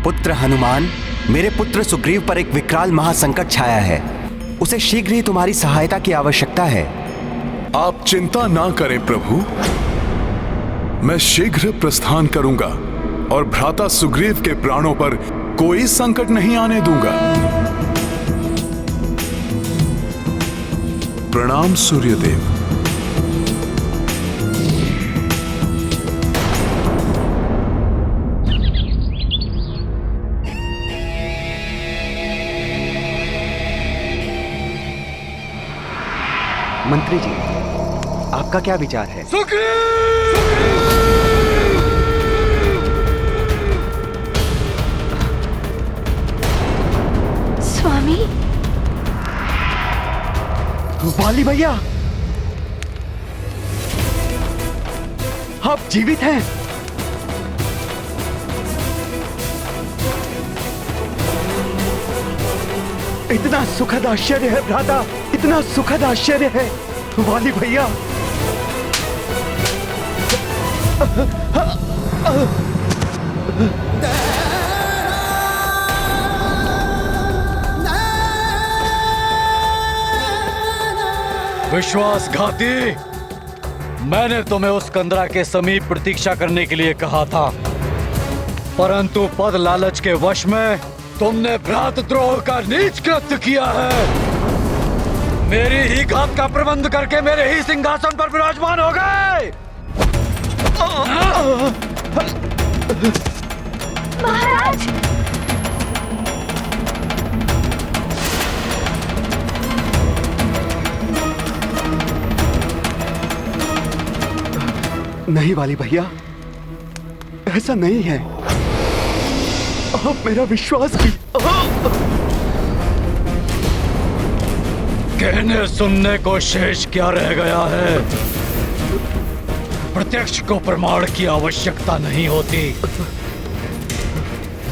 पुत्र हनुमान, मेरे पुत्र सुग्रीव पर एक विकराल महासंकट छाया है। उसे शीघ्र ही तुम्हारी सहायता की आवश्यकता है। आप चिंता ना करें प्रभु, मैं शीघ्र प्रस्थान करूंगा और भ्राता सुग्रीव के प्राणों पर कोई संकट नहीं आने दूंगा। प्रणाम सूर्यदेव। मंत्री जी, आपका क्या विचार है? स्वामी, वाली भैया, आप जीवित हैं? इतना सुखद आश्चर्य है भ्राता, इतना सुखद आश्चर्य है वाली भैया। विश्वासघाती, मैंने तुम्हें उस कंदरा के समीप प्रतीक्षा करने के लिए कहा था, परंतु पद लालच के वश में तुमने भ्रातृद्रोह का नीच कृत्य किया है। मेरी ही घात का प्रबंध करके मेरे ही सिंहासन पर विराजमान हो गए। महाराज, नहीं वाली भैया, ऐसा नहीं है। आप मेरा विश्वास की। कहने सुनने को शेष क्या रह गया है? प्रत्यक्ष को प्रमाण की आवश्यकता नहीं होती।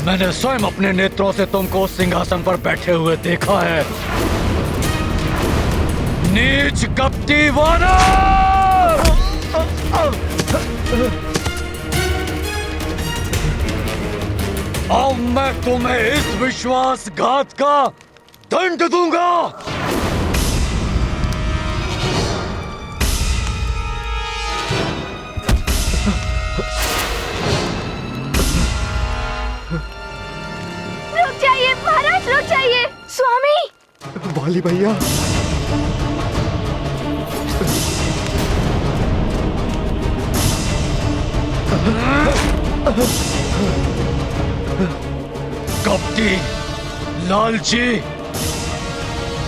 मैंने स्वयं अपने नेत्रों से तुमको उस सिंहासन पर बैठे हुए देखा है। नीच कपटी वानर! अब मैं तुम्हें इस विश्वासघात का दंड दूंगा। रुक जाइए महाराज, रुक जाइए। स्वामी, वाली भैया, कपटी, लालची,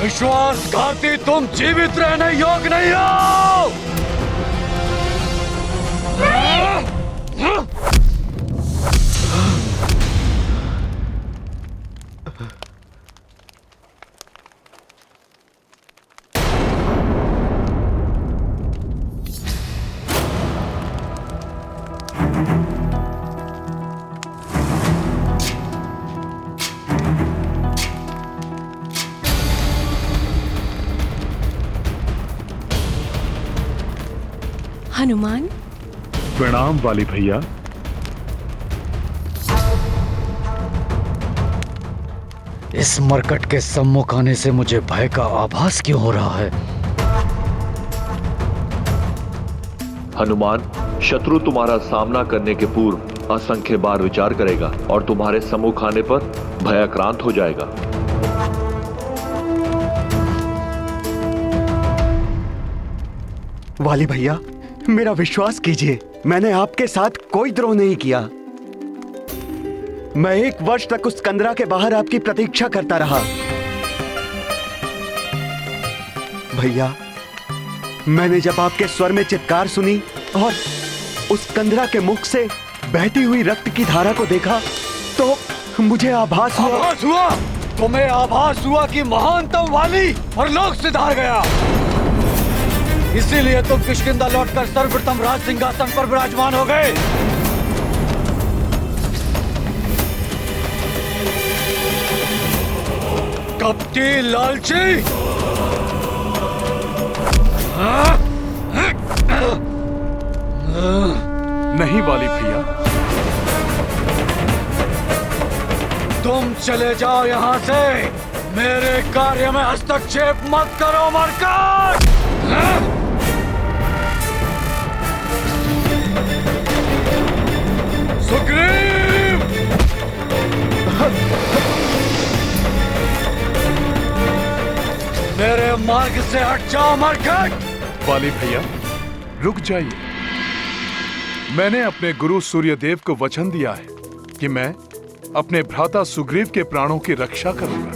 विश्वासघाती, तुम जीवित रहने योग्य नहीं हो। हनुमान, प्रणाम वाली भैया। इस मरकट के सम्मुख आने से मुझे भय का आभास क्यों हो रहा है? हनुमान, शत्रु तुम्हारा सामना करने के पूर्व असंख्य बार विचार करेगा और तुम्हारे सम्मुख आने पर भयाक्रांत हो जाएगा। वाली भैया, मेरा विश्वास कीजिए, मैंने आपके साथ कोई द्रोह नहीं किया। मैं 1 वर्ष तक उस कंदरा के बाहर आपकी प्रतीक्षा करता रहा। भैया, मैंने जब आपके स्वर में चित्कार सुनी और उस कंदरा के मुख से बहती हुई रक्त की धारा को देखा तो मुझे आभास हुआ। तुम्हें आभास हुआ कि महानतम वाली और लोक से धार गया। इसीलिए तुम किष्किंधा लौटकर सर्वप्रथम राज सिंहासन पर विराजमान हो गए। कपटी, लालची, नहीं वाली भैया, तुम चले जाओ यहाँ से। मेरे कार्य में हस्तक्षेप मत करो मरकट। सुग्रीव! मेरे मार्ग से हट जाओ मरकट। वाली भैया रुक जाइए। मैंने अपने गुरु सूर्यदेव को वचन दिया है कि मैं अपने भ्राता सुग्रीव के प्राणों की रक्षा करूंगा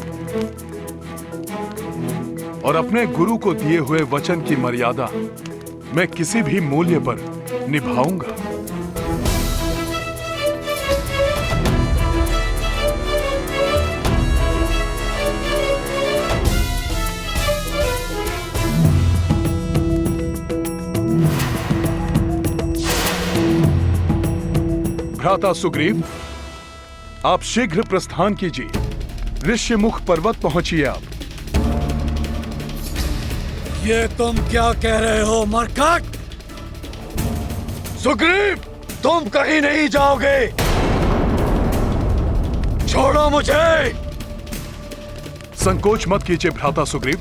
और अपने गुरु को दिए हुए वचन की मर्यादा मैं किसी भी मूल्य पर निभाऊंगा। भ्राता सुग्रीव, आप शीघ्र प्रस्थान कीजिए। ऋष्यमुख पर्वत पहुंचिए आप। ये तुम क्या कह रहे हो मरकट? सुग्रीव, तुम कहीं नहीं जाओगे। छोड़ो मुझे। संकोच मत कीजिए भ्राता सुग्रीव,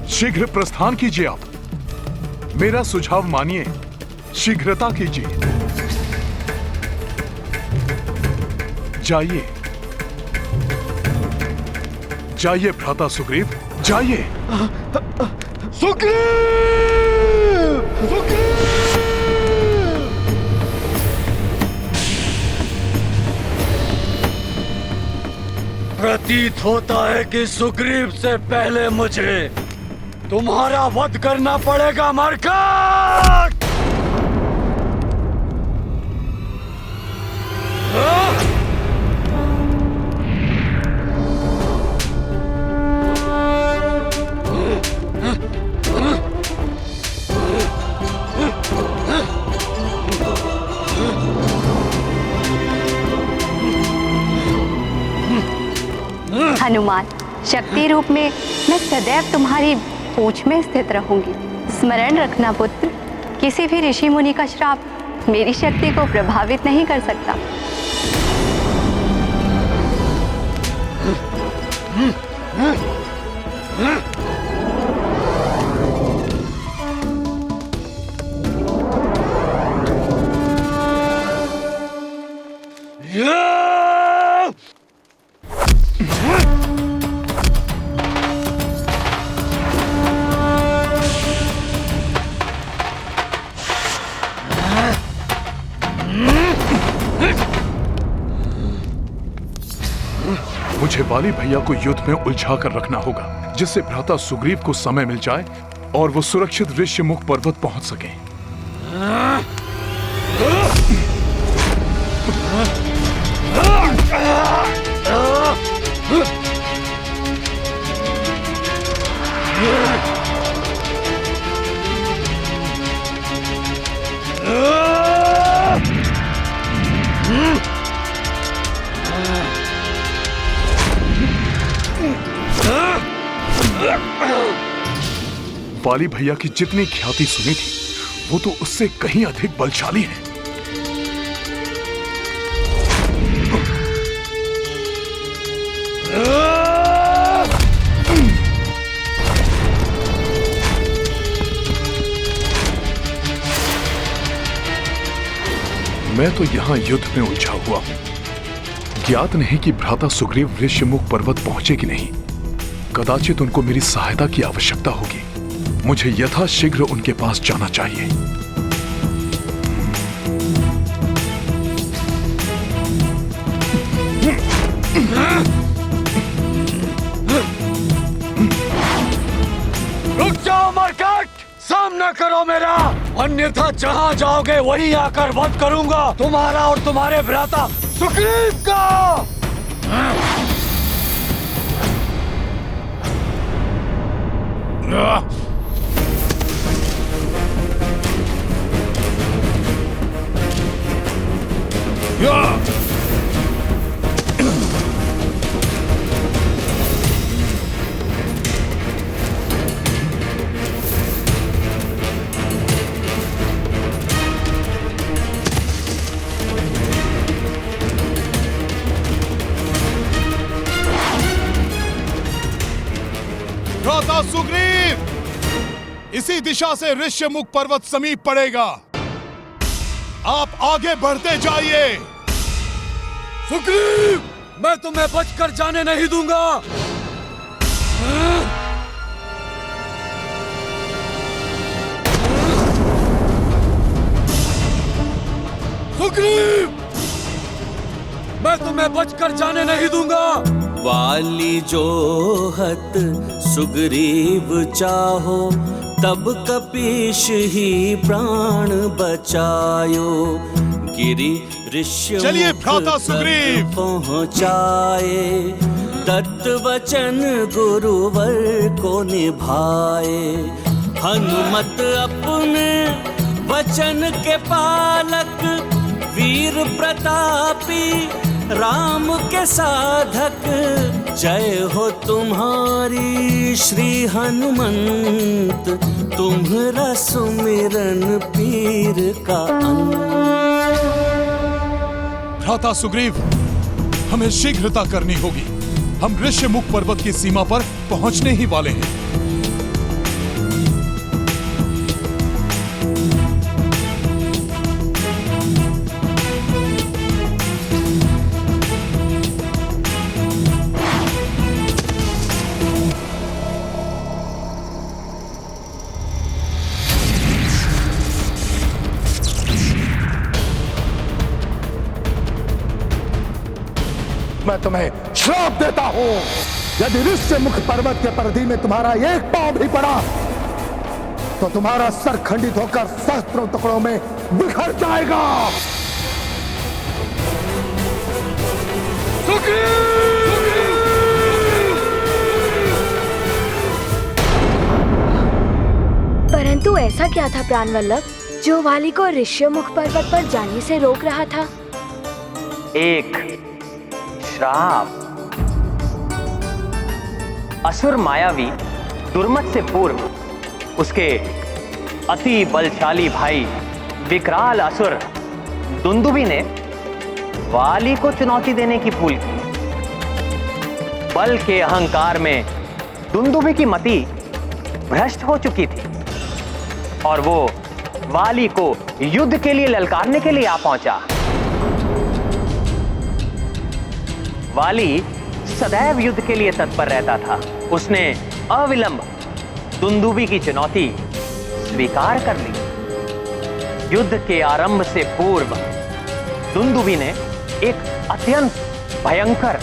शीघ्र प्रस्थान कीजिए आप। मेरा सुझाव मानिए, शीघ्रता कीजिए। जाइए जाइए भ्राता सुग्रीव, जाइए। सुग्रीव! सुग्रीव! प्रतीत होता है कि सुग्रीव से पहले मुझे तुम्हारा वध करना पड़ेगा मरकट। हनुमान, शक्ति रूप में मैं सदैव तुम्हारी पूंछ में स्थित रहूंगी। स्मरण रखना पुत्र, किसी भी ऋषि मुनि का श्राप मेरी शक्ति को प्रभावित नहीं कर सकता। मुझे वाली भैया को युद्ध में उलझा कर रखना होगा, जिससे भ्राता सुग्रीव को समय मिल जाए और वो सुरक्षित ऋष्यमुख पर्वत पहुंच सके। वाली भैया की जितनी ख्याति सुनी थी, वो तो उससे कहीं अधिक बलशाली है। मैं तो यहां युद्ध में उलझा हुआ हूं। ज्ञात नहीं कि भ्राता सुग्रीव ऋष्यमुख पर्वत पहुंचे कि नहीं। कदाचित उनको मेरी सहायता की आवश्यकता होगी। मुझे यथाशीघ्र उनके पास जाना चाहिए। रुक जाओ मरकट, सामना करो मेरा, अन्यथा जहां जाओगे वहीं आकर वध करूंगा तुम्हारा और तुम्हारे भ्राता सुग्रीव का। भ्राता सुग्रीव, इसी दिशा से ऋष्यमुख पर्वत समीप पड़ेगा। आप आगे बढ़ते जाइए। सुग्रीव, मैं तुम्हें बचकर जाने नहीं दूंगा। सुग्रीव, मैं तुम्हें बचकर जाने नहीं दूंगा। वाली जोहत सुग्रीव चाहो, तब कपीश ही प्राण बचायो। गिरि ऋष्यमुख चलिए भ्राता सुग्रीव। पहुँचाए, दत्त वचन गुरुवर को निभाए। हनुमत अपने वचन के पालक, वीर प्रतापी राम के साधक। जय हो तुम्हारी श्री हनुमंत, तुम्हारा सुमिरन पीर का अंत। भ्राता सुग्रीव, हमें शीघ्रता करनी होगी। हम ऋष्यमुख पर्वत की सीमा पर पहुंचने ही वाले हैं। मैं तुम्हें श्राप देता हूं, यदि ऋष्यमुख पर्वत के परिधि में तुम्हारा एक पांव भी पड़ा तो तुम्हारा सर खंडित होकर सहस्त्रों टुकड़ों में बिखर जाएगा। परंतु ऐसा क्या था प्राणवल्लभ जो वाली को ऋष्यमुख पर्वत पर जाने से रोक रहा था? एक श्राप। असुर मायावी दुर्मत से पूर्व उसके अति बलशाली भाई विकराल असुर दुंदुभी ने वाली को चुनौती देने की भूल की। बल के अहंकार में दुंदुभी की मति भ्रष्ट हो चुकी थी और वो वाली को युद्ध के लिए ललकारने के लिए आ पहुंचा। वाली सदैव युद्ध के लिए तत्पर रहता था। उसने अविलंब दुंदुभी की चुनौती स्वीकार कर ली। युद्ध के आरंभ से पूर्व दुंदुभी ने एक अत्यंत भयंकर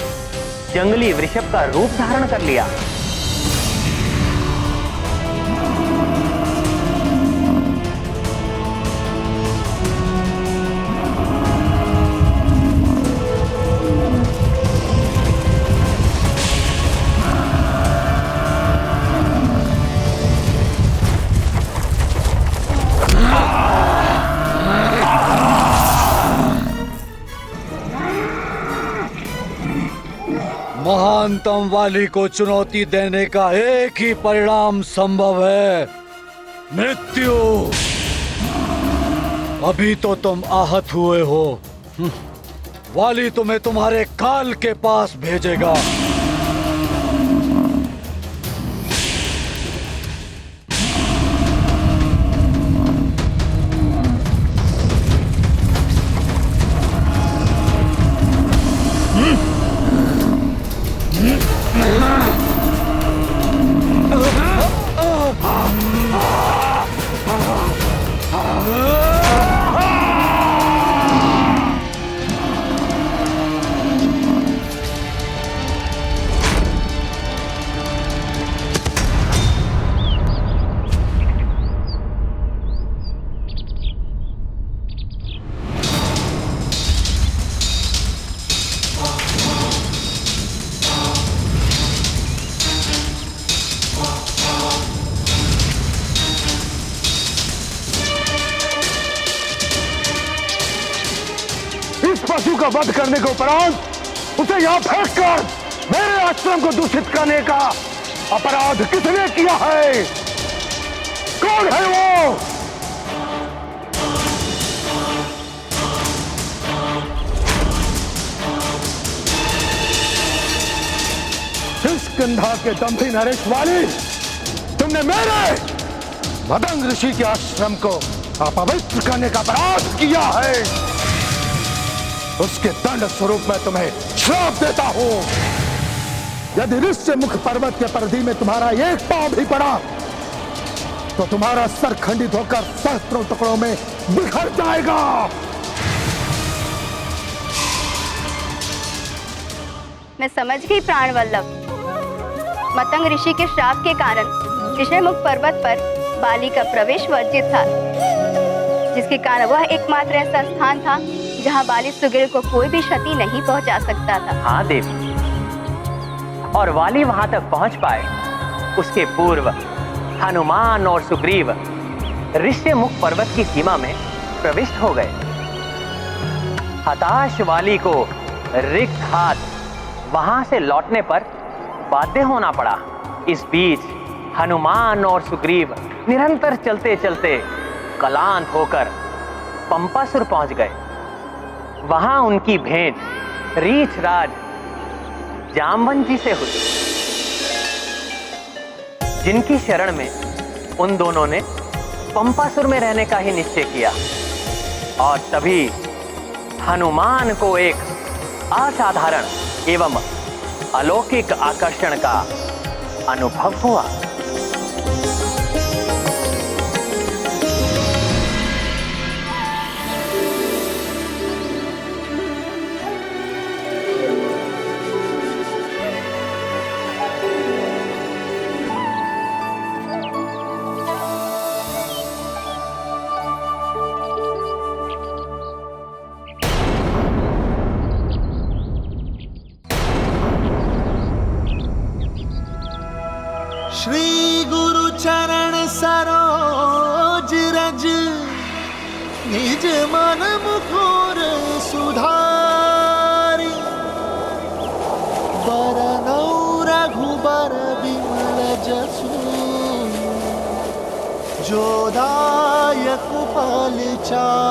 जंगली वृषभ का रूप धारण कर लिया। महानतम वाली को चुनौती देने का एक ही परिणाम संभव है, मृत्यु। अभी तो तुम आहत हुए हो, वाली तुम्हें तुम्हारे काल के पास भेजेगा। पशु का वध करने के उपरांत उसे यहाँ फेंक कर मेरे आश्रम को दूषित करने का अपराध किसने किया है? कौन है वो? किष्किंधा के दंभी नरेश वाली, तुमने मेरे मदंग ऋषि के आश्रम को अपवित्र करने का अपराध किया है, उसके दंड स्वरूप मैं तुम्हें श्राप देता हूं। यदि ऋष्य मुख पर्वत के परिधि में तुम्हारा एक पांव भी पड़ा तो तुम्हारा सर खंडित होकर सहस्त्रों टुकड़ों में बिखर जाएगा। मैं समझ गई प्राण वल्लभ। मतंग ऋषि के श्राप के कारण ऋषमुख पर्वत पर बाली का प्रवेश वर्जित था, जिसके कारण वह एकमात्र ऐसा स्थान था जहां बाली सुग्रीव को कोई भी क्षति नहीं पहुंचा सकता था। हाँ देवी, और वाली वहां तक पहुंच पाए उसके पूर्व हनुमान और सुग्रीव ऋष्यमुख पर्वत की सीमा में प्रविष्ट हो गए। हताश वाली को रिक्त हाथ वहां से लौटने पर बाध्य होना पड़ा। इस बीच हनुमान और सुग्रीव निरंतर चलते चलते क्लांत होकर पंपासुर पहुंच गए। वहां उनकी भेंट रीछ राज जामवंत जी से हुई, जिनकी शरण में उन दोनों ने पंपासुर में रहने का ही निश्चय किया। और तभी हनुमान को एक असाधारण एवं अलौकिक आकर्षण का अनुभव हुआ। श्री गुरु चरण सरोज रज निज मन मुकुर सुधारी, बरनौ रघुबर विमल जसु जो दायक फलचारी।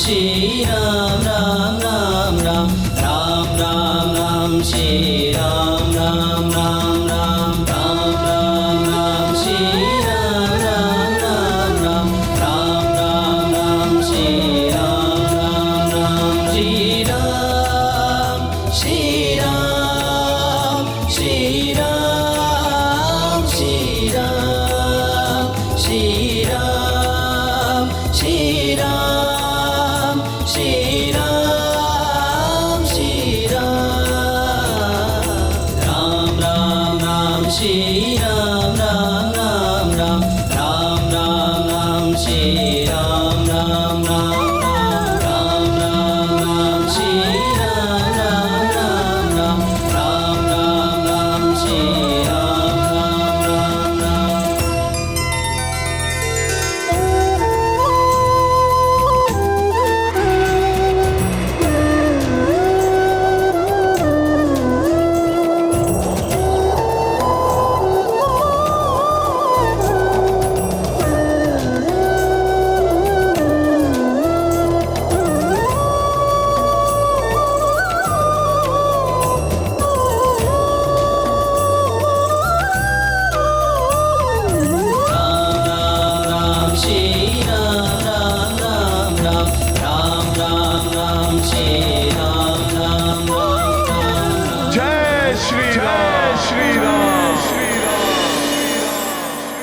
श्री राम राम राम राम राम राम राम श्री राम राम राम राम राम राम राम श्री राम राम राम राम राम राम राम श्री राम राम राम श्री राम श्री राम श्री राम श्री राम श्री राम श्री राम श्री राम श्री राम राम राम राम श्री राम राम राम राम राम राम राम श्री राम राम राम राम राम राम श्री राम राम राम राम राम राम राम श्री राम राम राम राम।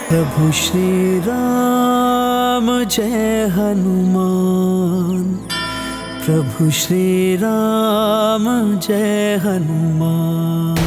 प्रभु श्री राम जय हनुमान, प्रभु श्री राम जय हनुमान।